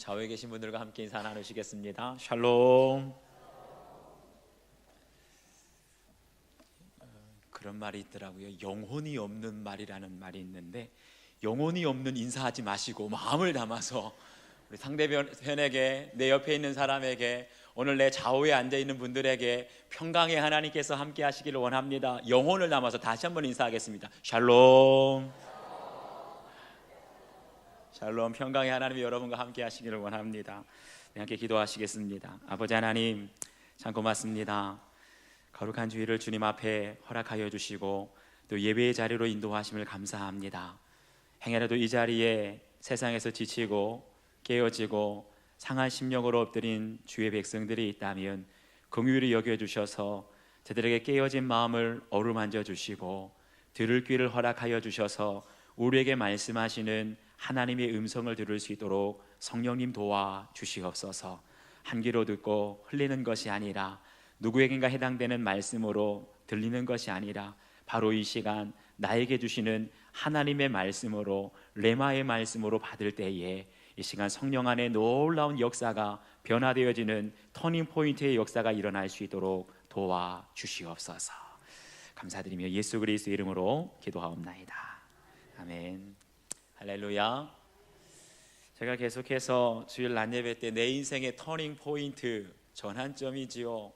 좌우에 계신 분들과 함께 인사 나누시겠습니다. 샬롬. 그런 말이 있더라고요. 영혼이 없는 말이라는 말이 있는데, 영혼이 없는 인사하지 마시고 마음을 담아서 우리 상대편에게, 내 옆에 있는 사람에게, 오늘 내 좌우에 앉아있는 분들에게 평강의 하나님께서 함께 하시기를 원합니다. 영혼을 담아서 다시 한번 인사하겠습니다. 샬롬. 샬롬. 평강의 하나님이 여러분과 함께 하시기를 원합니다. 함께 기도하시겠습니다. 아버지 하나님, 참 고맙습니다. 거룩한 주일을 주님 앞에 허락하여 주시고 또 예배의 자리로 인도하심을 감사합니다. 행여라도 이 자리에 세상에서 지치고 깨어지고 상한 심령으로 엎드린 주의 백성들이 있다면 긍휼히 여겨주셔서 저들에게 깨어진 마음을 어루만져 주시고 들을 귀를 허락하여 주셔서 우리에게 말씀하시는 하나님의 음성을 들을 수 있도록 성령님 도와 주시옵소서. 한 귀로 듣고 흘리는 것이 아니라 누구에겐가 해당되는 말씀으로 들리는 것이 아니라 바로 이 시간 나에게 주시는 하나님의 말씀으로, 레마의 말씀으로 받을 때에 이 시간 성령 안에 놀라운 역사가 변화되어지는 터닝포인트의 역사가 일어날 수 있도록 도와주시옵소서. 감사드리며 예수 그리스도의 이름으로 기도하옵나이다. 아멘. 할렐루야. 제가 계속해서 주일 낮 예배 때 내 인생의 터닝포인트, 전환점이지요.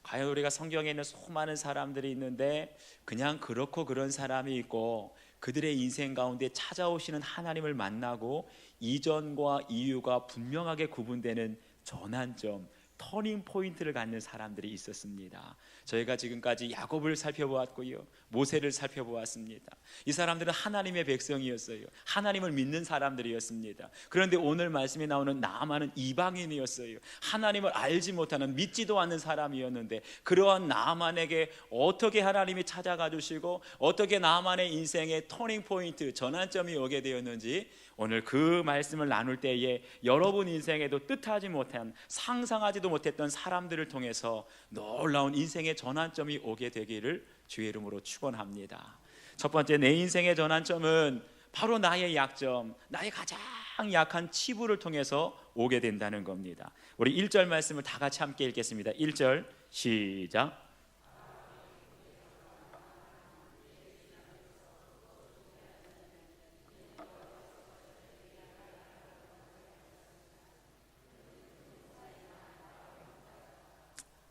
과연 우리가 성경에 있는 수많은 사람들이 있는데 그냥 그렇고 그런 사람이 있고, 그들의 인생 가운데 찾아오시는 하나님을 만나고 이전과 이유가 분명하게 구분되는 전환점, 터닝 포인트를 갖는 사람들이 있었습니다. 저희가 지금까지 야곱을 살펴보았고요, 모세를 살펴보았습니다. 이 사람들은 하나님의 백성이었어요. 하나님을 믿는 사람들이었습니다. 그런데 오늘 말씀에 나오는 나아만은 이방인이었어요. 하나님을 알지 못하는, 믿지도 않는 사람이었는데, 그러한 나아만에게 어떻게 하나님이 찾아가 주시고 어떻게 나아만의 인생의 터닝 포인트, 전환점이 오게 되었는지 오늘 그 말씀을 나눌 때에 여러분 인생에도 뜻하지 못한, 상상하지도 못했던 사람들을 통해서 놀라운 인생의 전환점이 오게 되기를 주의 이름으로 축원합니다. 첫 번째, 내 인생의 전환점은 바로 나의 약점, 나의 가장 약한 치부를 통해서 오게 된다는 겁니다. 우리 1절 말씀을 다 같이 함께 읽겠습니다. 1절 시작.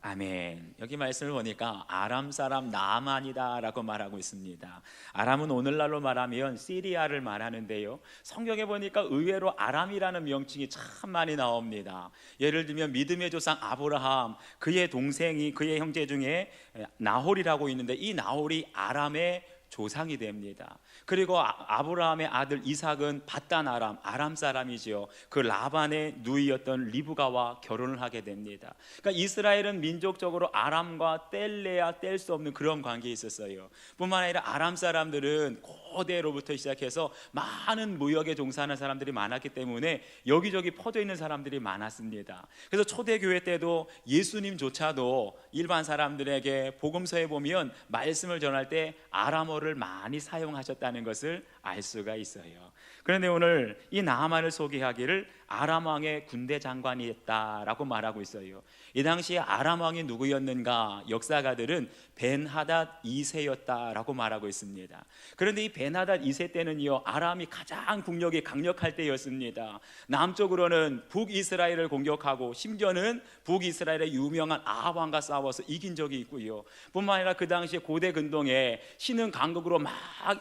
아멘. 여기 말씀을 보니까 아람 사람 나아만이다 라고 말하고 있습니다. 아람은 오늘날로 말하면 시리아를 말하는데요, 성경에 보니까 의외로 아람이라는 명칭이 참 많이 나옵니다. 예를 들면 믿음의 조상 아브라함, 그의 동생이, 그의 형제 중에 나홀이라고 있는데 이 나홀이 아람의 조상이 됩니다. 그리고 아브라함의 아들 이삭은 밧단 아람, 아람 사람이지요. 그 라반의 누이였던 리브가와 결혼을 하게 됩니다. 그러니까 이스라엘은 민족적으로 아람과 뗄래야 뗄 수 없는 그런 관계에 있었어요. 뿐만 아니라 아람 사람들은 고대로부터 시작해서 많은 무역에 종사하는 사람들이 많았기 때문에 여기저기 퍼져 있는 사람들이 많았습니다. 그래서 초대교회 때도 예수님조차도 일반 사람들에게 복음서에 보면 말씀을 전할 때 아람어를 많이 사용하셨다는 것을 알 수가 있어요. 그런데 오늘 이 나아만을 소개하기를 아람 왕의 군대 장관이 했다라고 말하고 있어요. 이 당시에 아람 왕이 누구였는가? 역사가들은 벤하닷 2세였다라고 말하고 있습니다. 그런데 이 벤하닷 2세 때는요, 아람이 가장 국력이 강력할 때였습니다. 남쪽으로는 북이스라엘을 공격하고 심지어는 북이스라엘의 유명한 아합 왕과 싸워서 이긴 적이 있고요. 뿐만 아니라 그 당시에 고대 근동에 신흥 강국으로 막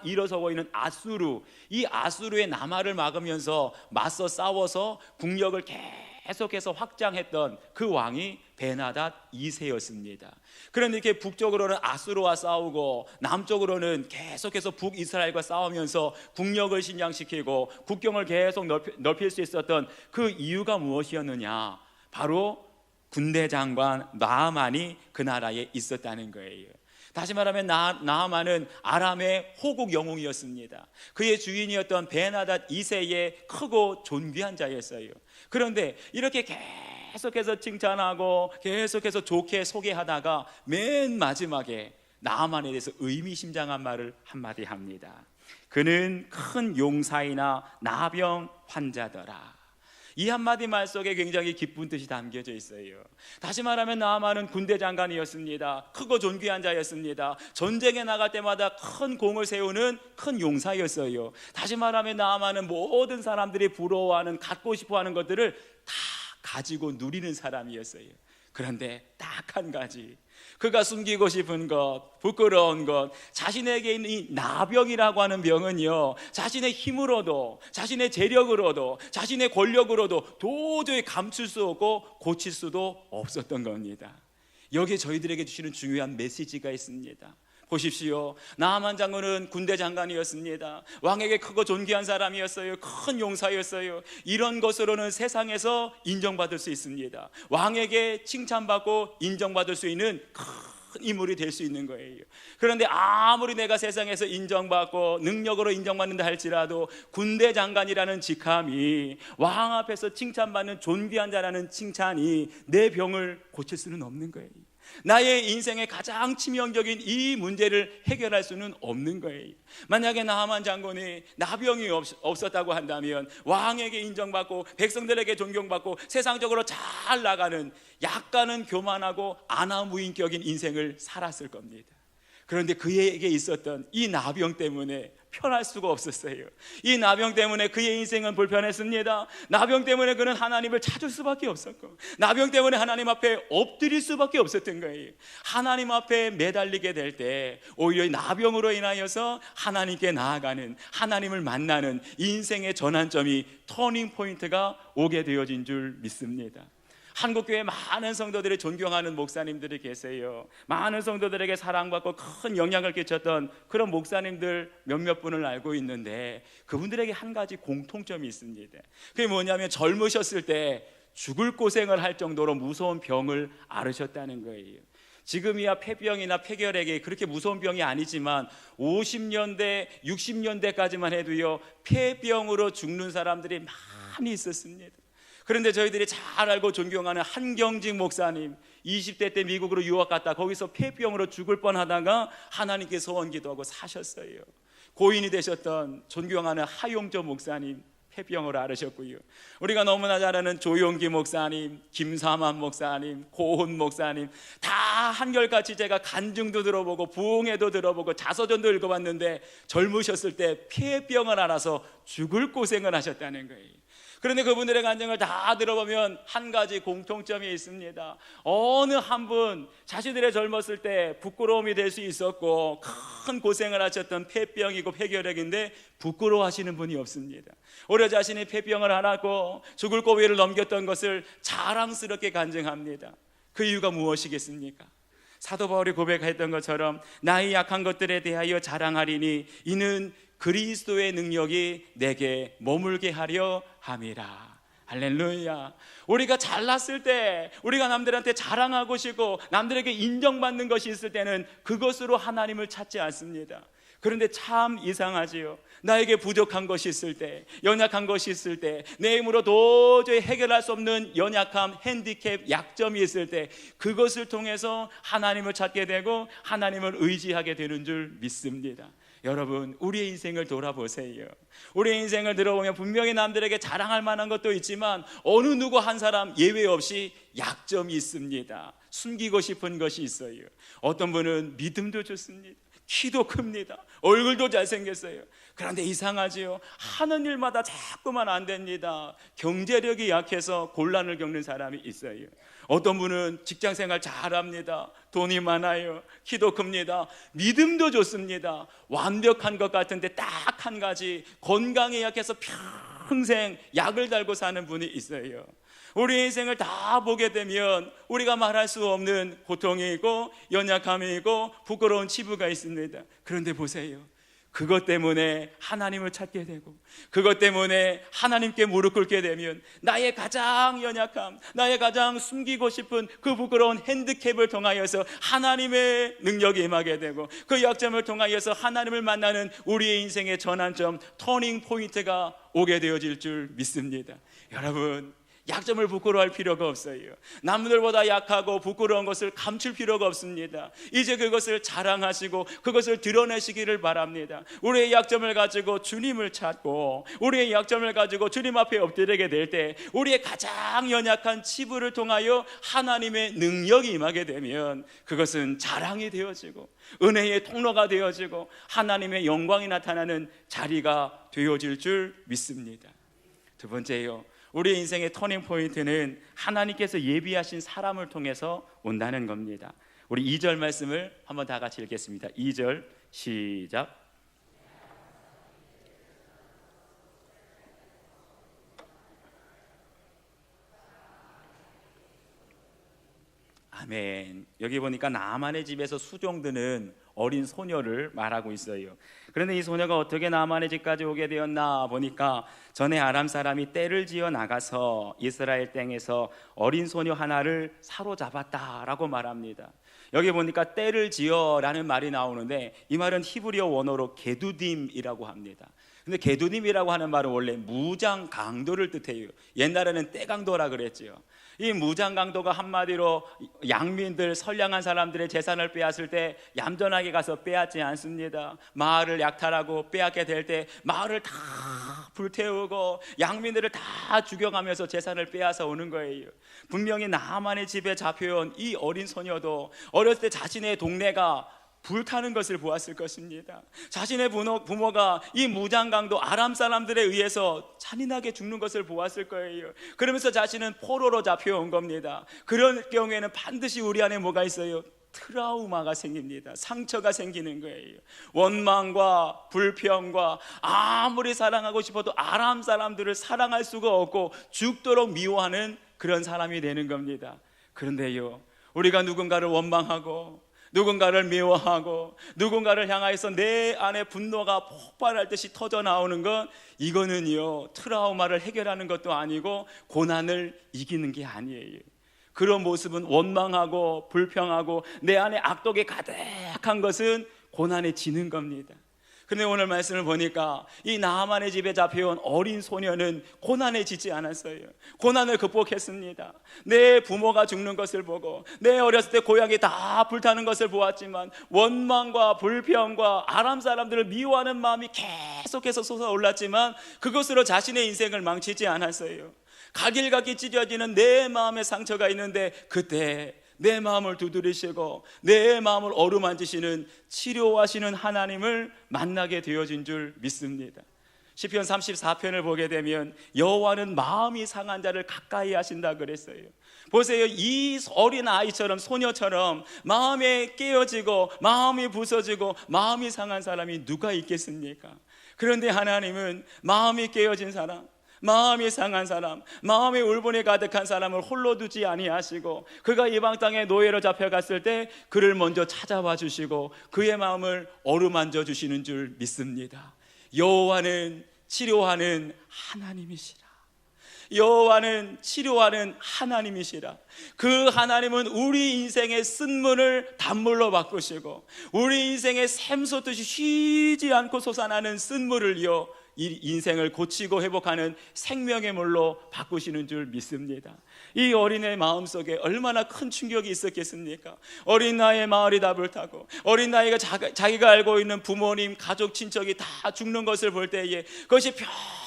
일어서고 있는 아수르, 이 아수르의 남하를 막으면서 맞서 싸워서 국력을 계속해서 확장했던 그 왕이 벤하닷 2세였습니다. 그런데 이렇게 북쪽으로는 아수르와 싸우고 남쪽으로는 계속해서 북이스라엘과 싸우면서 국력을 신장시키고 국경을 계속 넓힐 수 있었던 그 이유가 무엇이었느냐? 바로 군대 장관 나아만이 그 나라에 있었다는 거예요. 다시 말하면 나아만은 아람의 호국 영웅이었습니다. 그의 주인이었던 벤하닷 2세의 크고 존귀한 자였어요. 그런데 이렇게 계속해서 칭찬하고 계속해서 좋게 소개하다가 맨 마지막에 나아만에 대해서 의미심장한 말을 한마디 합니다. 그는 큰 용사이나 나병 환자더라. 이 한마디 말 속에 굉장히 기쁜 뜻이 담겨져 있어요. 다시 말하면 나아만은 군대 장관이었습니다. 크고 존귀한 자였습니다. 전쟁에 나갈 때마다 큰 공을 세우는 큰 용사였어요. 다시 말하면 나아만은 모든 사람들이 부러워하는, 갖고 싶어하는 것들을 다 가지고 누리는 사람이었어요. 그런데 딱 한 가지, 그가 숨기고 싶은 것, 부끄러운 것, 자신에게 있는 이 나병이라고 하는 병은요, 자신의 힘으로도, 자신의 재력으로도, 자신의 권력으로도 도저히 감출 수 없고 고칠 수도 없었던 겁니다. 여기에 저희들에게 주시는 중요한 메시지가 있습니다. 보십시오. 나아만 장군은 군대 장관이었습니다. 왕에게 크고 존귀한 사람이었어요. 큰 용사였어요. 이런 것으로는 세상에서 인정받을 수 있습니다. 왕에게 칭찬받고 인정받을 수 있는 큰 인물이 될 수 있는 거예요. 그런데 아무리 내가 세상에서 인정받고 능력으로 인정받는다 할지라도 군대 장관이라는 직함이, 왕 앞에서 칭찬받는 존귀한 자라는 칭찬이 내 병을 고칠 수는 없는 거예요. 나의 인생의 가장 치명적인 이 문제를 해결할 수는 없는 거예요. 만약에 나하만 장군이 나병이 없었다고 한다면 왕에게 인정받고 백성들에게 존경받고 세상적으로 잘 나가는 약간은 교만하고 아나무인격인 인생을 살았을 겁니다. 그런데 그에게 있었던 이 나병 때문에 편할 수가 없었어요. 이 나병 때문에 그의 인생은 불편했습니다. 나병 때문에 그는 하나님을 찾을 수밖에 없었고, 나병 때문에 하나님 앞에 엎드릴 수밖에 없었던 거예요. 하나님 앞에 매달리게 될 때 오히려 나병으로 인하여서 하나님께 나아가는, 하나님을 만나는 인생의 전환점이, 터닝 포인트가 오게 되어진 줄 믿습니다. 한국교회 많은 성도들이 존경하는 목사님들이 계세요. 많은 성도들에게 사랑받고 큰 영향을 끼쳤던 그런 목사님들 몇몇 분을 알고 있는데, 그분들에게 한 가지 공통점이 있습니다. 그게 뭐냐면 젊으셨을 때 죽을 고생을 할 정도로 무서운 병을 앓으셨다는 거예요. 지금이야 폐병이나 폐결핵이 그렇게 무서운 병이 아니지만 50년대, 60년대까지만 해도요, 폐병으로 죽는 사람들이 많이 있었습니다. 그런데 저희들이 잘 알고 존경하는 한경직 목사님, 20대 때 미국으로 유학 갔다 거기서 폐병으로 죽을 뻔하다가 하나님께 소원 기도하고 사셨어요. 고인이 되셨던 존경하는 하용조 목사님, 폐병으로 앓으셨고요. 우리가 너무나 잘 아는 조용기 목사님, 김삼환 목사님, 고은 목사님, 다 한결같이 제가 간증도 들어보고 부흥회도 들어보고 자서전도 읽어봤는데 젊으셨을 때 폐병을 앓아서 죽을 고생을 하셨다는 거예요. 그런데 그분들의 간증을 다 들어보면 한 가지 공통점이 있습니다. 어느 한 분 자신들의 젊었을 때 부끄러움이 될 수 있었고 큰 고생을 하셨던 폐병이고 폐결핵인데 부끄러워하시는 분이 없습니다. 오히려 자신이 폐병을 앓았고 죽을 고비를 넘겼던 것을 자랑스럽게 간증합니다. 그 이유가 무엇이겠습니까? 사도 바울이 고백했던 것처럼 나의 약한 것들에 대하여 자랑하리니 이는 그리스도의 능력이 내게 머물게 하려 함이라. 할렐루야. 우리가 잘났을 때, 우리가 남들한테 자랑하고 싶고 남들에게 인정받는 것이 있을 때는 그것으로 하나님을 찾지 않습니다. 그런데 참 이상하지요. 나에게 부족한 것이 있을 때, 연약한 것이 있을 때, 내 힘으로 도저히 해결할 수 없는 연약함, 핸디캡, 약점이 있을 때 그것을 통해서 하나님을 찾게 되고 하나님을 의지하게 되는 줄 믿습니다. 여러분, 우리의 인생을 돌아보세요. 우리의 인생을 들어보면 분명히 남들에게 자랑할 만한 것도 있지만 어느 누구 한 사람 예외 없이 약점이 있습니다. 숨기고 싶은 것이 있어요. 어떤 분은 믿음도 좋습니다. 키도 큽니다. 얼굴도 잘생겼어요. 그런데 이상하지요. 하는 일마다 자꾸만 안 됩니다. 경제력이 약해서 곤란을 겪는 사람이 있어요. 어떤 분은 직장생활 잘합니다. 돈이 많아요. 키도 큽니다. 믿음도 좋습니다. 완벽한 것 같은데 딱 한 가지, 건강이 약해서 평생 약을 달고 사는 분이 있어요. 우리 인생을 다 보게 되면 우리가 말할 수 없는 고통이 있고 연약함이 있고 부끄러운 치부가 있습니다. 그런데 보세요. 그것 때문에 하나님을 찾게 되고 그것 때문에 하나님께 무릎 꿇게 되면 나의 가장 연약함, 나의 가장 숨기고 싶은 그 부끄러운 핸디캡을 통하여서 하나님의 능력이 임하게 되고 그 약점을 통하여서 하나님을 만나는 우리의 인생의 전환점, 터닝 포인트가 오게 되어질 줄 믿습니다. 여러분, 약점을 부끄러워할 필요가 없어요. 남들보다 약하고 부끄러운 것을 감출 필요가 없습니다. 이제 그것을 자랑하시고 그것을 드러내시기를 바랍니다. 우리의 약점을 가지고 주님을 찾고 우리의 약점을 가지고 주님 앞에 엎드리게 될 때 우리의 가장 연약한 치부를 통하여 하나님의 능력이 임하게 되면 그것은 자랑이 되어지고 은혜의 통로가 되어지고 하나님의 영광이 나타나는 자리가 되어질 줄 믿습니다. 두 번째요, 우리 인생의 터닝 포인트는 하나님께서 예비하신 사람을 통해서 온다는 겁니다. 우리 2절 말씀을 한번 다 같이 읽겠습니다. 2절 시작. 아멘. 여기 보니까 나만의 집에서 수종드는 어린 소녀를 말하고 있어요. 그런데 이 소녀가 어떻게 나만의 집까지 오게 되었나 보니까 전에 아람 사람이 떼를 지어 나가서 이스라엘 땅에서 어린 소녀 하나를 사로잡았다라고 말합니다. 여기 보니까 떼를 지어라는 말이 나오는데 이 말은 히브리어 원어로 게두딤이라고 합니다. 근데 게두딤이라고 하는 말은 원래 무장 강도를 뜻해요. 옛날에는 떼강도라 그랬죠. 이 무장 강도가 한마디로 양민들 선량한 사람들의 재산을 빼앗을 때 얌전하게 가서 빼앗지 않습니다. 마을을 약탈하고 빼앗게 될 때 마을을 다 불태우고 양민들을 다 죽여가면서 재산을 빼앗아 오는 거예요. 분명히 나만의 집에 잡혀온 이 어린 소녀도 어렸을 때 자신의 동네가 불타는 것을 보았을 것입니다. 자신의 부모가 이 무장강도 아람 사람들에 의해서 잔인하게 죽는 것을 보았을 거예요. 그러면서 자신은 포로로 잡혀온 겁니다. 그런 경우에는 반드시 우리 안에 뭐가 있어요? 트라우마가 생깁니다. 상처가 생기는 거예요. 원망과 불평과 아무리 사랑하고 싶어도 아람 사람들을 사랑할 수가 없고 죽도록 미워하는 그런 사람이 되는 겁니다. 그런데요, 우리가 누군가를 원망하고 누군가를 미워하고 누군가를 향하여서 내 안에 분노가 폭발할 듯이 터져 나오는 건 이거는요, 트라우마를 해결하는 것도 아니고 고난을 이기는 게 아니에요. 그런 모습은 원망하고 불평하고 내 안에 악독이 가득한 것은 고난에 지는 겁니다. 근데 오늘 말씀을 보니까 이 나하만의 집에 잡혀온 어린 소녀는 고난에 지지 않았어요. 고난을 극복했습니다. 내 부모가 죽는 것을 보고 내 어렸을 때 고향이 다 불타는 것을 보았지만 원망과 불평과 아람 사람들을 미워하는 마음이 계속해서 솟아올랐지만 그것으로 자신의 인생을 망치지 않았어요. 가길가길 찢어지는 내 마음의 상처가 있는데 그때 내 마음을 두드리시고 내 마음을 어루만지시는 치료하시는 하나님을 만나게 되어진 줄 믿습니다. 시편 34편을 보게 되면 여호와는 마음이 상한 자를 가까이 하신다 그랬어요. 보세요, 이 어린 아이처럼 소녀처럼 마음에 깨어지고 마음이 부서지고 마음이 상한 사람이 누가 있겠습니까? 그런데 하나님은 마음이 깨어진 사람, 마음이 상한 사람, 마음이 울분이 가득한 사람을 홀로 두지 아니하시고 그가 이방 땅에 노예로 잡혀갔을 때 그를 먼저 찾아와 주시고 그의 마음을 어루만져 주시는 줄 믿습니다. 여호와는 치료하는 하나님이시라. 여호와는 치료하는 하나님이시라. 그 하나님은 우리 인생의 쓴물을 단물로 바꾸시고 우리 인생의 샘솟듯이 쉬지 않고 솟아나는 쓴물을요, 이 인생을 고치고 회복하는 생명의 물로 바꾸시는 줄 믿습니다. 이 어린애 마음속에 얼마나 큰 충격이 있었겠습니까? 어린 나이에 마을이 다 불타고 어린 나이가 자기가 알고 있는 부모님, 가족, 친척이 다 죽는 것을 볼 때에 그것이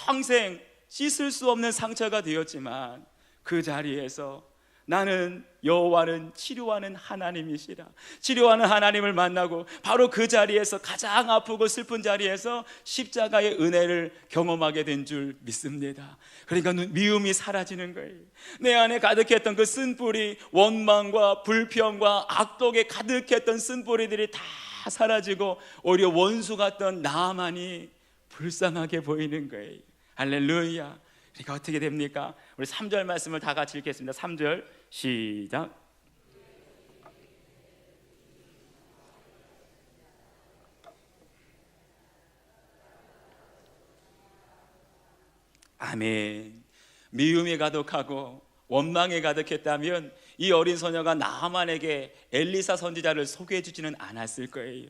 평생 씻을 수 없는 상처가 되었지만 그 자리에서 나는 여호와는 치료하는 하나님이시라. 치료하는 하나님을 만나고 바로 그 자리에서 가장 아프고 슬픈 자리에서 십자가의 은혜를 경험하게 된 줄 믿습니다. 그러니까 미움이 사라지는 거예요. 내 안에 가득했던 그 쓴뿌리, 원망과 불평과 악독에 가득했던 쓴뿌리들이 다 사라지고 오히려 원수 같던 나만이 불쌍하게 보이는 거예요. 할렐루야. 그러니까 어떻게 됩니까? 우리 3절 말씀을 다 같이 읽겠습니다. 3절 시작. 아멘. 미움이 가득하고 원망이 가득했다면 이 어린 소녀가 나하만에게 엘리사 선지자를 소개해 주지는 않았을 거예요.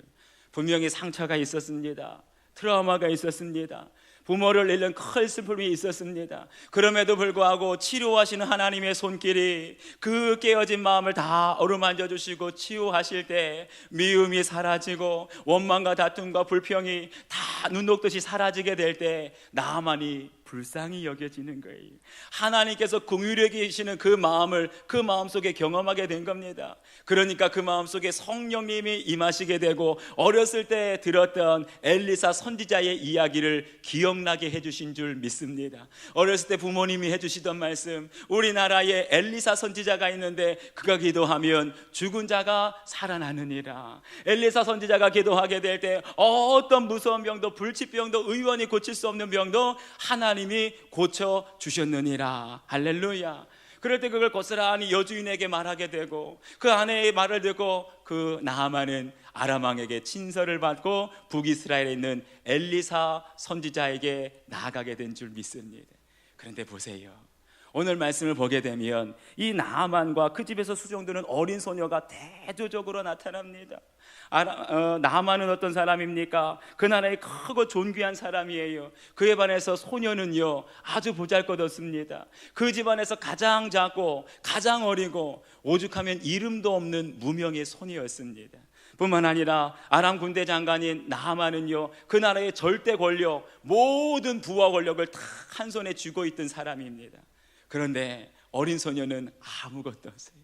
분명히 상처가 있었습니다. 트라우마가 있었습니다. 부모를 잃는 큰 슬픔이 있었습니다. 그럼에도 불구하고 치료하시는 하나님의 손길이 그 깨어진 마음을 다 어루만져 주시고 치유하실 때 미움이 사라지고 원망과 다툼과 불평이 다 눈 녹듯이 사라지게 될 때 나만이 불쌍히 여겨지는 거예요. 하나님께서 긍휼히 여기시는 그 마음을 그 마음속에 경험하게 된 겁니다. 그러니까 그 마음속에 성령님이 임하시게 되고 어렸을 때 들었던 엘리사 선지자의 이야기를 기억나게 해주신 줄 믿습니다. 어렸을 때 부모님이 해주시던 말씀, 우리나라에 엘리사 선지자가 있는데 그가 기도하면 죽은 자가 살아나느니라. 엘리사 선지자가 기도하게 될 때 어떤 무서운 병도, 불치병도, 의원이 고칠 수 없는 병도 하나님이 고쳐주셨느니라. 할렐루야. 그럴 때 그걸 고스란히 여주인에게 말하게 되고 그 아내의 말을 듣고 그 나하만은 아람 왕에게 친서를 받고 북이스라엘에 있는 엘리사 선지자에게 나아가게 된 줄 믿습니다. 그런데 보세요, 오늘 말씀을 보게 되면 이 나하만과 그 집에서 수종드는 어린 소녀가 대조적으로 나타납니다. 나하만은 어떤 사람입니까? 그 나라의 크고 존귀한 사람이에요. 그에 반해서 소녀는요 아주 보잘것없습니다. 그 집안에서 가장 작고 가장 어리고 오죽하면 이름도 없는 무명의 소녀였습니다. 뿐만 아니라 아람 군대 장관인 나하만은요 그 나라의 절대 권력, 모든 부와 권력을 다 한 손에 쥐고 있던 사람입니다. 그런데 어린 소녀는 아무것도 없어요.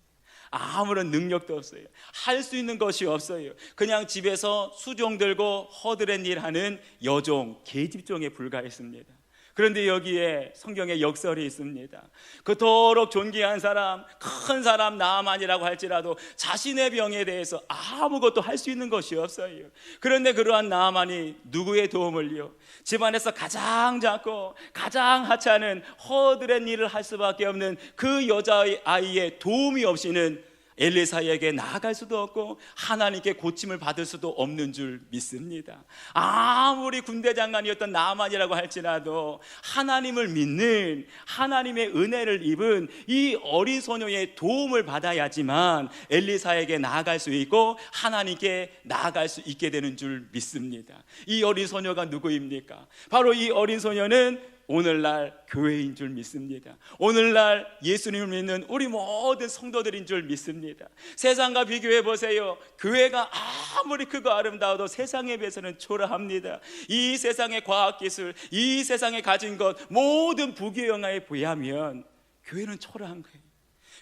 아무런 능력도 없어요. 할 수 있는 것이 없어요. 그냥 집에서 수종 들고 허드렛 일하는 여종, 계집종에 불과했습니다. 그런데 여기에 성경에 역설이 있습니다. 그토록 존귀한 사람, 큰 사람 나하만이라고 할지라도 자신의 병에 대해서 아무것도 할 수 있는 것이 없어요. 그런데 그러한 나하만이 누구의 도움을요? 집안에서 가장 작고 가장 하찮은 허드렛 일을 할 수밖에 없는 그 여자아이의 도움이 없이는 엘리사에게 나아갈 수도 없고 하나님께 고침을 받을 수도 없는 줄 믿습니다. 아무리 군대 장관이었던 나하만이라고 할지라도 하나님을 믿는, 하나님의 은혜를 입은 이 어린 소녀의 도움을 받아야지만 엘리사에게 나아갈 수 있고 하나님께 나아갈 수 있게 되는 줄 믿습니다. 이 어린 소녀가 누구입니까? 바로 이 어린 소녀는 오늘날 교회인 줄 믿습니다. 오늘날 예수님을 믿는 우리 모든 성도들인 줄 믿습니다. 세상과 비교해 보세요. 교회가 아무리 크고 아름다워도 세상에 비해서는 초라합니다. 이 세상의 과학기술, 이 세상에 가진 것 모든 부귀영화에 비하면 교회는 초라한 거예요.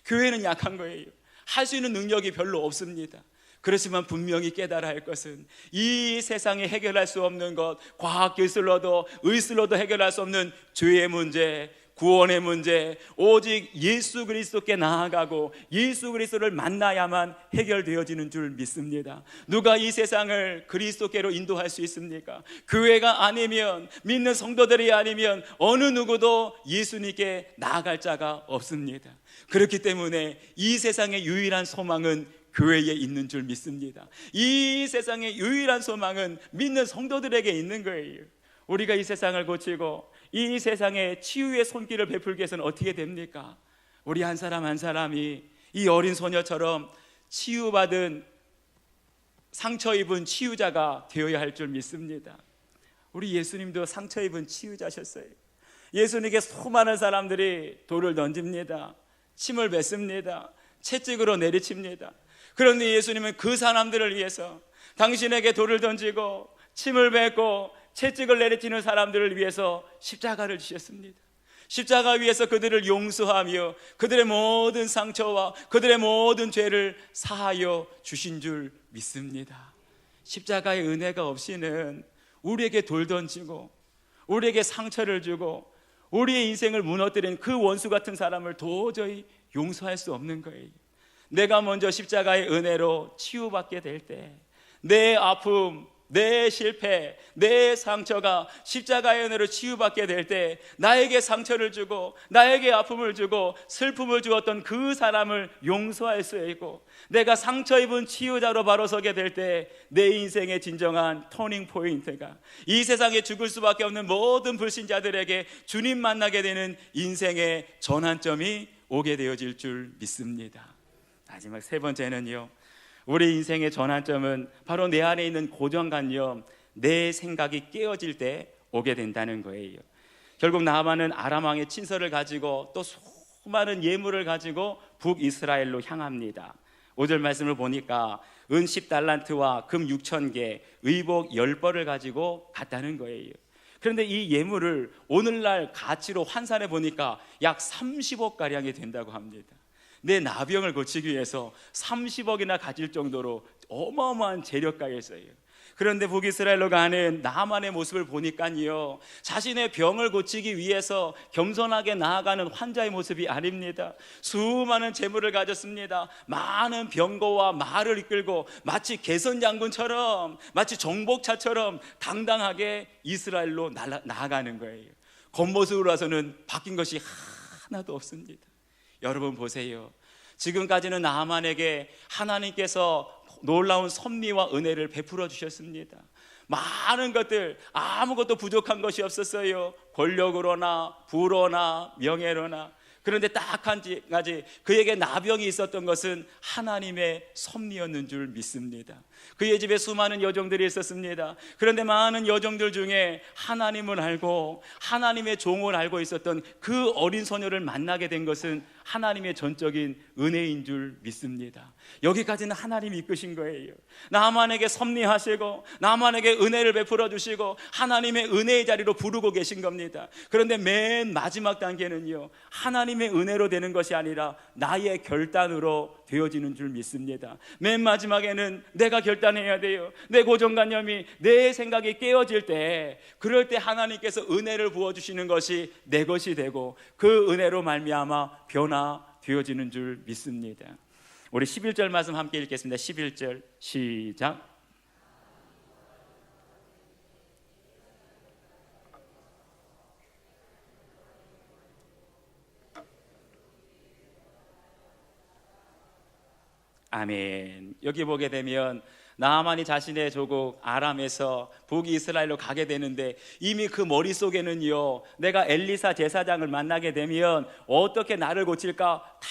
교회는 약한 거예요. 할 수 있는 능력이 별로 없습니다. 그렇지만 분명히 깨달아야 할 것은 이 세상에 해결할 수 없는 것, 과학기술로도 의술로도 해결할 수 없는 죄의 문제, 구원의 문제, 오직 예수 그리스도께 나아가고 예수 그리스도를 만나야만 해결되어지는 줄 믿습니다. 누가 이 세상을 그리스도께로 인도할 수 있습니까? 교회가 아니면, 믿는 성도들이 아니면 어느 누구도 예수님께 나아갈 자가 없습니다. 그렇기 때문에 이 세상의 유일한 소망은 교회에 있는 줄 믿습니다. 이 세상의 유일한 소망은 믿는 성도들에게 있는 거예요. 우리가 이 세상을 고치고 이 세상에 치유의 손길을 베풀기 위해서는 어떻게 됩니까? 우리 한 사람 한 사람이 이 어린 소녀처럼 치유받은, 상처 입은 치유자가 되어야 할 줄 믿습니다. 우리 예수님도 상처 입은 치유자셨어요. 예수님께 수많은 사람들이 돌을 던집니다. 침을 뱉습니다. 채찍으로 내리칩니다. 그런데 예수님은 그 사람들을 위해서, 당신에게 돌을 던지고 침을 뱉고 채찍을 내리치는 사람들을 위해서 십자가를 지셨습니다. 십자가 위에서 그들을 용서하며 그들의 모든 상처와 그들의 모든 죄를 사하여 주신 줄 믿습니다. 십자가의 은혜가 없이는 우리에게 돌 던지고 우리에게 상처를 주고 우리의 인생을 무너뜨린 그 원수 같은 사람을 도저히 용서할 수 없는 거예요. 내가 먼저 십자가의 은혜로 치유받게 될 때 내 아픔, 내 실패, 내 상처가 십자가의 은혜로 치유받게 될 때 나에게 상처를 주고 나에게 아픔을 주고 슬픔을 주었던 그 사람을 용서할 수 있고, 내가 상처 입은 치유자로 바로 서게 될 때 내 인생의 진정한 터닝 포인트가 이 세상에 죽을 수밖에 없는 모든 불신자들에게 주님 만나게 되는 인생의 전환점이 오게 되어질 줄 믿습니다. 마지막 세 번째는요, 우리 인생의 전환점은 바로 내 안에 있는 고정관념, 내 생각이 깨어질 때 오게 된다는 거예요. 결국 나아만은 아람 왕의 친서를 가지고 또 수많은 예물을 가지고 북이스라엘로 향합니다. 5절 말씀을 보니까 은 10달란트와 금 6,000개, 의복 10벌을 가지고 갔다는 거예요. 그런데 이 예물을 오늘날 가치로 환산해 보니까 약 30억가량이 된다고 합니다. 내 나병을 고치기 위해서 30억이나 가질 정도로 어마어마한 재력가였어요. 그런데 북이스라엘로 가는 나아만의 모습을 보니까요, 자신의 병을 고치기 위해서 겸손하게 나아가는 환자의 모습이 아닙니다. 수많은 재물을 가졌습니다. 많은 병거와 말을 이끌고 마치 개선장군처럼, 마치 정복차처럼 당당하게 이스라엘로 나아가는 거예요. 겉모습으로 와서는 바뀐 것이 하나도 없습니다. 여러분 보세요. 지금까지는 나아만에게 하나님께서 놀라운 섭리와 은혜를 베풀어 주셨습니다. 많은 것들, 아무것도 부족한 것이 없었어요. 권력으로나 부로나 명예로나. 그런데 딱 한 가지, 그에게 나병이 있었던 것은 하나님의 섭리였는 줄 믿습니다. 그의 집에 수많은 여종들이 있었습니다. 그런데 많은 여종들 중에 하나님을 알고 하나님의 종을 알고 있었던 그 어린 소녀를 만나게 된 것은 하나님의 전적인 은혜인 줄 믿습니다. 여기까지는 하나님이 이끄신 거예요. 나만에게 섭리하시고 나만에게 은혜를 베풀어 주시고 하나님의 은혜의 자리로 부르고 계신 겁니다. 그런데 맨 마지막 단계는요, 하나님의 은혜로 되는 것이 아니라 나의 결단으로 되어지는 줄 믿습니다. 맨 마지막에는 내가 결단해야 돼요. 내 고정관념이, 내 생각이 깨어질 때, 그럴 때 하나님께서 은혜를 부어주시는 것이 내 것이 되고 그 은혜로 말미암아 변화되어지는 줄 믿습니다. 우리 11절 말씀 함께 읽겠습니다. 11절 시작. 아멘. 여기 보게 되면 나아만이 자신의 조국 아람에서 북이스라엘로 가게 되는데 이미 그 머릿속에는요, 내가 엘리사 제사장을 만나게 되면 어떻게 나를 고칠까 다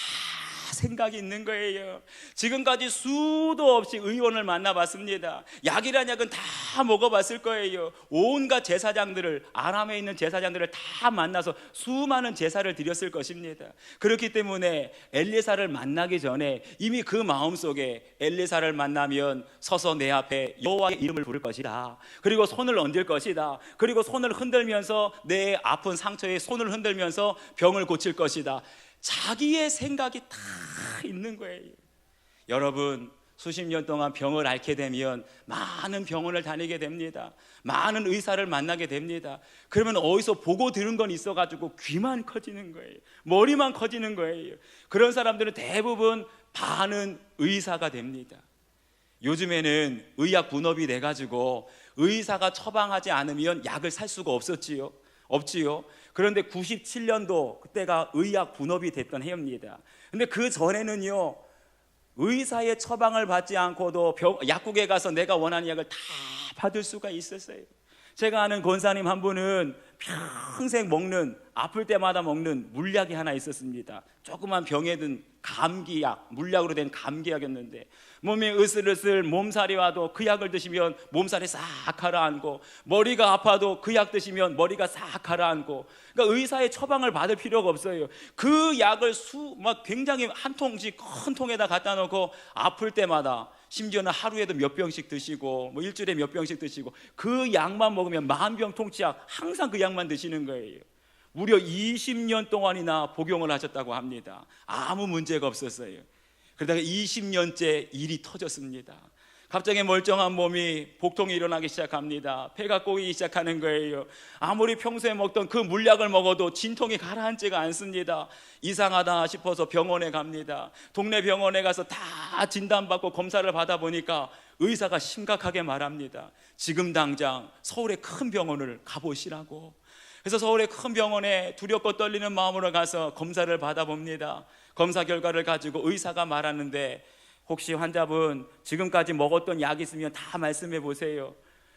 생각이 있는 거예요. 지금까지 수도 없이 의원을 만나봤습니다. 약이란 약은 다 먹어봤을 거예요. 온갖 제사장들을, 아람에 있는 제사장들을 다 만나서 수많은 제사를 드렸을 것입니다. 그렇기 때문에 엘리사를 만나기 전에 이미 그 마음속에 엘리사를 만나면 서서 내 앞에 여호와의 이름을 부를 것이다, 그리고 손을 얹을 것이다, 그리고 손을 흔들면서 내 아픈 상처에 손을 흔들면서 병을 고칠 것이다, 자기의 생각이 다 있는 거예요. 여러분, 수십 년 동안 병을 앓게 되면 많은 병원을 다니게 됩니다. 많은 의사를 만나게 됩니다. 그러면 어디서 보고 들은 건 있어가지고 귀만 커지는 거예요. 머리만 커지는 거예요. 그런 사람들은 대부분 반은 의사가 됩니다. 요즘에는 의학 분업이 돼가지고 의사가 처방하지 않으면 약을 살 수가 없지요. 그런데 97년도 그때가 의학 분업이 됐던 해입니다. 근데 그 전에는요, 의사의 처방을 받지 않고도 약국에 가서 내가 원하는 약을 다 받을 수가 있었어요. 제가 아는 권사님 한 분은 평생 먹는, 아플 때마다 먹는 물약이 하나 있었습니다. 조그만 병에 든 감기약, 물약으로 된 감기약이었는데 몸에 으슬으슬 몸살이 와도 그 약을 드시면 몸살이 싹 가라앉고, 머리가 아파도 그 약 드시면 머리가 싹 가라앉고, 그러니까 의사의 처방을 받을 필요가 없어요. 그 약을 굉장히 한 통씩 큰 통에다 갖다 놓고 아플 때마다, 심지어는 하루에도 몇 병씩 드시고 일주일에 몇 병씩 드시고, 그 약만 먹으면 만병통치약, 항상 그 약만 드시는 거예요. 무려 20년 동안이나 복용을 하셨다고 합니다. 아무 문제가 없었어요. 그러다가 20년째 일이 터졌습니다. 갑자기 멀쩡한 몸이 복통이 일어나기 시작합니다. 배가 꼬이기 시작하는 거예요. 아무리 평소에 먹던 그 물약을 먹어도 진통이 가라앉지가 않습니다. 이상하다 싶어서 병원에 갑니다. 동네 병원에 가서 다 진단받고 검사를 받아보니까 의사가 심각하게 말합니다. 지금 당장 서울의 큰 병원을 가보시라고. 그래서 서울의 큰 병원에 두렵고 떨리는 마음으로 가서 검사를 받아봅니다. 검사 결과를 가지고 의사가 말하는데, 혹시 환자분 지금까지 먹었던 약 있으면 다 말씀해 보세요.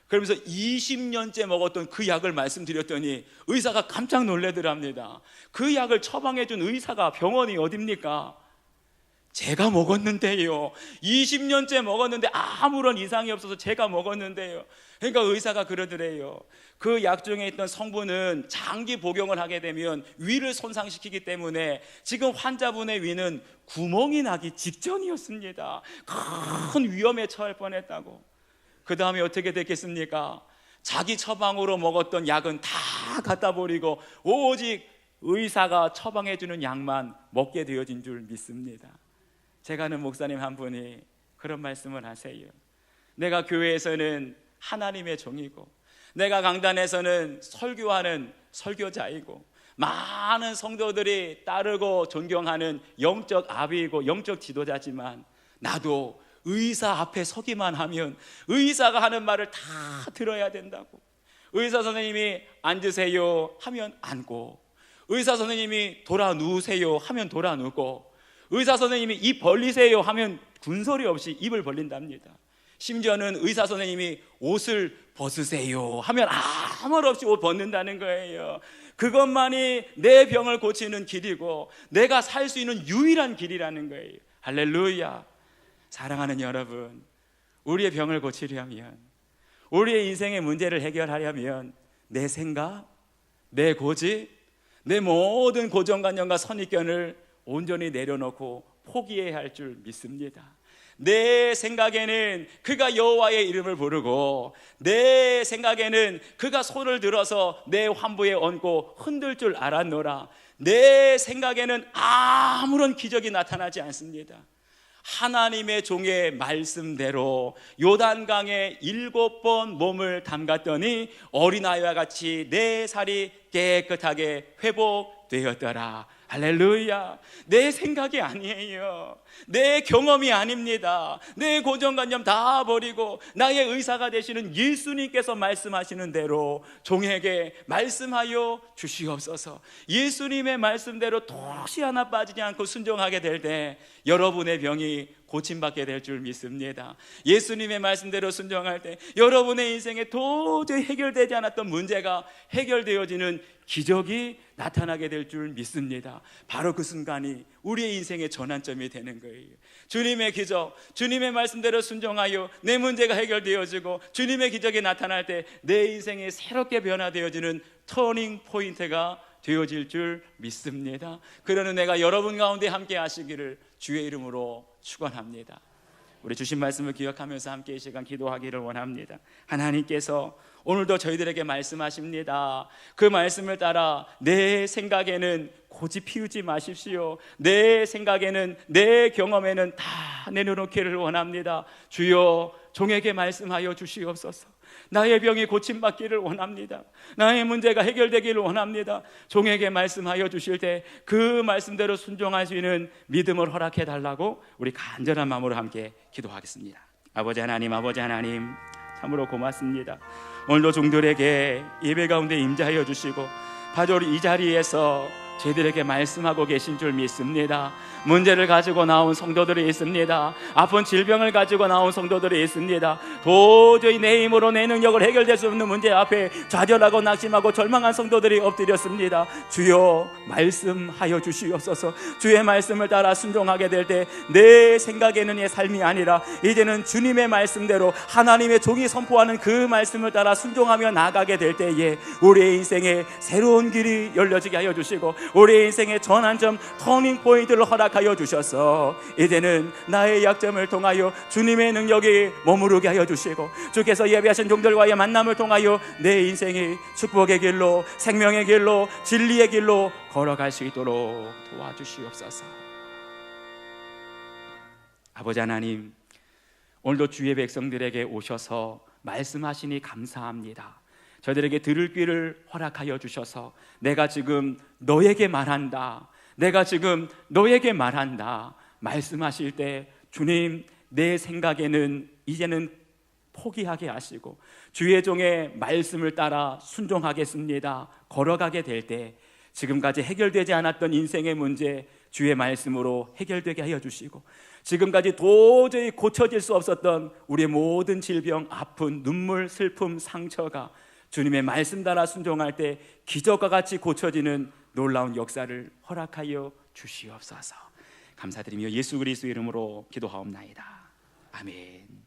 그러면서 20년째 먹었던 그 약을 말씀드렸더니 의사가 깜짝 놀라더랍니다. 그 약을 처방해 준 의사가 병원이 어딥니까? 제가 먹었는데요. 20년째 먹었는데 아무런 이상이 없어서 제가 먹었는데요. 그러니까 의사가 그러더래요. 그 약 중에 있던 성분은 장기 복용을 하게 되면 위를 손상시키기 때문에 지금 환자분의 위는 구멍이 나기 직전이었습니다. 큰 위험에 처할 뻔했다고. 그 다음에 어떻게 됐겠습니까? 자기 처방으로 먹었던 약은 다 갖다 버리고 오직 의사가 처방해주는 약만 먹게 되어진 줄 믿습니다. 제가 아는 목사님 한 분이 그런 말씀을 하세요. 내가 교회에서는 하나님의 종이고, 내가 강단에서는 설교하는 설교자이고, 많은 성도들이 따르고 존경하는 영적 아비이고 영적 지도자지만, 나도 의사 앞에 서기만 하면 의사가 하는 말을 다 들어야 된다고. 의사 선생님이 앉으세요 하면 앉고, 의사 선생님이 돌아 누우세요 하면 돌아 누우고, 의사 선생님이 입 벌리세요 하면 군소리 없이 입을 벌린답니다. 심지어는 의사 선생님이 옷을 벗으세요 하면 아무 말 없이 옷 벗는다는 거예요. 그것만이 내 병을 고치는 길이고 내가 살 수 있는 유일한 길이라는 거예요. 할렐루야. 사랑하는 여러분, 우리의 병을 고치려면, 우리의 인생의 문제를 해결하려면 내 생각, 내 고집, 내 모든 고정관념과 선입견을 온전히 내려놓고 포기해야 할 줄 믿습니다. 내 생각에는 그가 여호와의 이름을 부르고, 내 생각에는 그가 손을 들어서 내 환부에 얹고 흔들 줄 알았노라. 내 생각에는 아무런 기적이 나타나지 않습니다. 하나님의 종의 말씀대로 요단강에 7번 몸을 담갔더니 어린아이와 같이 내 살이 깨끗하게 회복되었더라. 할렐루야. 내 생각이 아니에요. 내 경험이 아닙니다. 내 고정관념 다 버리고 나의 의사가 되시는 예수님께서 말씀하시는 대로 종에게 말씀하여 주시옵소서. 예수님의 말씀대로 도시 하나 빠지지 않고 순종하게 될 때 여러분의 병이 고침받게 될 줄 믿습니다. 예수님의 말씀대로 순종할 때 여러분의 인생에 도저히 해결되지 않았던 문제가 해결되어지는 기적이 나타나게 될 줄 믿습니다. 바로 그 순간이 우리의 인생의 전환점이 되는 거예요. 주님의 기적, 주님의 말씀대로 순종하여 내 문제가 해결되어지고 주님의 기적이 나타날 때 내 인생이 새롭게 변화되어지는 터닝 포인트가 되어질 줄 믿습니다. 그러는 내가 여러분 가운데 함께 하시기를 주의 이름으로 축원합니다. 우리 주신 말씀을 기억하면서 함께 이 시간 기도하기를 원합니다. 하나님께서 오늘도 저희들에게 말씀하십니다. 그 말씀을 따라 내 생각에는 고집 피우지 마십시오. 내 생각에는, 내 경험에는 다 내려놓기를 원합니다. 주여, 종에게 말씀하여 주시옵소서. 나의 병이 고침받기를 원합니다. 나의 문제가 해결되기를 원합니다. 종에게 말씀하여 주실 때 그 말씀대로 순종할 수 있는 믿음을 허락해 달라고 우리 간절한 마음으로 함께 기도하겠습니다. 아버지 하나님, 아버지 하나님, 참으로 고맙습니다. 오늘도 종들에게 예배 가운데 임재하여 주시고 바로 이 자리에서 저희들에게 말씀하고 계신 줄 믿습니다. 문제를 가지고 나온 성도들이 있습니다. 아픈 질병을 가지고 나온 성도들이 있습니다. 도저히 내 힘으로 내 능력을 해결될 수 없는 문제 앞에 좌절하고 낙심하고 절망한 성도들이 엎드렸습니다. 주여, 말씀하여 주시옵소서. 주의 말씀을 따라 순종하게 될 때 내 생각에는 내 삶이 아니라 이제는 주님의 말씀대로 하나님의 종이 선포하는 그 말씀을 따라 순종하며 나아가게 될 때에 우리의 인생에 새로운 길이 열려지게 하여 주시고 우리의 인생의 전환점, 터닝 포인트를 허락하여 주셔서 이제는 나의 약점을 통하여 주님의 능력이 머무르게 하여 주시고 주께서 예배하신 종들과의 만남을 통하여 내 인생이 축복의 길로, 생명의 길로, 진리의 길로 걸어갈 수 있도록 도와주시옵소서. 아버지 하나님, 오늘도 주의 백성들에게 오셔서 말씀하시니 감사합니다. 저희들에게 들을 귀를 허락하여 주셔서 내가 지금 너에게 말한다, 내가 지금 너에게 말한다 말씀하실 때 주님, 내 생각에는 이제는 포기하게 하시고 주의 종의 말씀을 따라 순종하겠습니다 걸어가게 될 때 지금까지 해결되지 않았던 인생의 문제 주의 말씀으로 해결되게 하여 주시고 지금까지 도저히 고쳐질 수 없었던 우리의 모든 질병, 아픈, 눈물, 슬픔, 상처가 주님의 말씀 따라 순종할 때 기적과 같이 고쳐지는 놀라운 역사를 허락하여 주시옵소서. 감사드리며 예수 그리스도 이름으로 기도하옵나이다. 아멘.